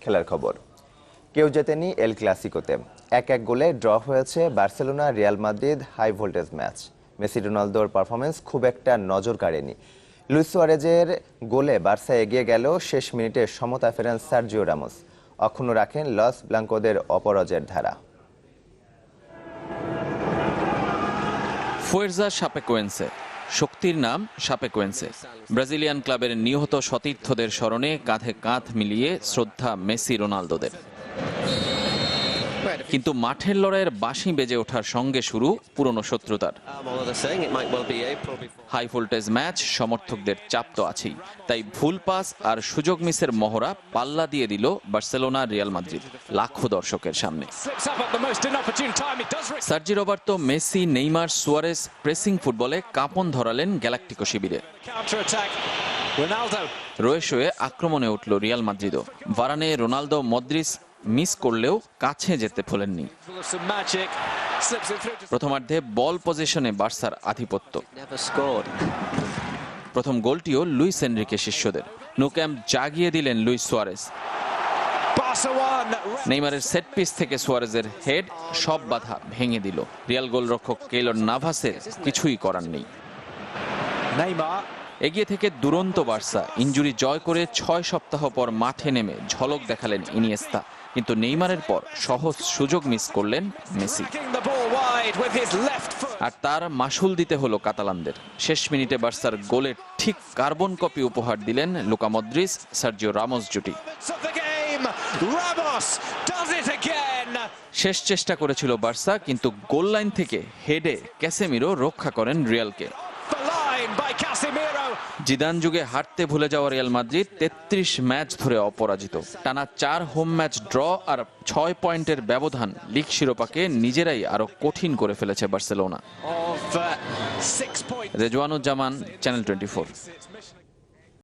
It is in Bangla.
খেলার খবর। কেউ জেতেনি এল ক্লাসিকোতে। 1-1 গোলে ড্র হয়েছে Barcelona Real Madrid high voltage match. Messi রোনালদোর পারফরমেন্স খুব একটা নজর কাড়েনি। লুইস সুয়ারেজের গোলে বার্সা এগিয়ে গেল শেষ মিনিটে সমতা ফেরেন সার্জিও রামোস। অক্ষুণ্ণ রাখেন লস ব্লাঙ্কোদের অপরাজয়ের ধারা। ফুয়ের্জা শাপেকোয়েন্সে, শক্তির নাম শাপেকোয়েন্সে। ব্রাজিলিয়ান ক্লাবের নিহত সতীর্থদের স্মরণে কাঁধে কাঁধ মিলিয়ে শ্রদ্ধা মেসি রোনালদোদের। কিন্তু মাঠের লড়াইয়ের বাঁশি বেজে ওঠার সঙ্গে শুরু পুরনো শত্রুতার। হাই ভোল্টেজ ম্যাচ, সমর্থকদের চাপ তো আছেই, তাই ভুল পাস আর সুযোগ মিসের মহড়া পাল্লা দিয়ে দিল বার্সেলোনা রিয়াল মাদ্রিদ লাখো দর্শকের সামনে। Sergi Roberto, Messi, Neymar, Suarez pressing ফুটবলে কাঁপন ধরালেন গ্যালাক্টিকো শিবিরে। রয়ে শোয়ে আক্রমণে উঠল রিয়াল মাদ্রিদও। ভারানে, রোনালদো, মদ্রিস মিস করলেও কাছে যেতে ভোলেননি। প্রথমার্ধে বল পজিশনে বার্সার আধিপত্য। প্রথম গোলটিও লুইস এনরিকে শিষ্যদের। নো ক্যাম্প জাগিয়ে দিলেন লুইস সুয়ারেস। নেইমারের সেট পিস থেকে সুয়ারেজের হেড সব বাধা ভেঙে দিল। রিয়াল গোলরক্ষক কেইলর নাভাসের কিছুই করার নেই। এগিয়ে থেকে দুরন্ত বার্সা ইনজুরি জয় করে 6 সপ্তাহ পর মাঠে নেমে ঝলক দেখালেন ইনিয়েস্তা। কিন্তু নেইমারের পর সহজ সুযোগ মিস করলেন মেসি, আর তার মাসুল দিতে হলো কাতালানদের। শেষ মিনিটে বার্সার গোলের ঠিক কার্বন কপি উপহার দিলেন লুকা মদ্রিচ সার্জিও রামোস জুটি। শেষ চেষ্টা করেছিল বার্সা, কিন্তু গোল লাইন থেকে হেডে ক্যাসেমিরো রক্ষা করেন রিয়ালকে। জিদান যুগে হারতে ভুলে যাওয়া রিয়াল মাদ্রিদ 33 ম্যাচ ধরে অপরাজিত। টানা 4 হোম ম্যাচ ড্র আর 6 পয়েন্টের ব্যবধান লিগ শিরোপাকে নিজেরাই আরো কঠিন করে ফেলেছে বার্সেলোনা। রেজওয়ানুজ্জামান, চ্যানেল 24।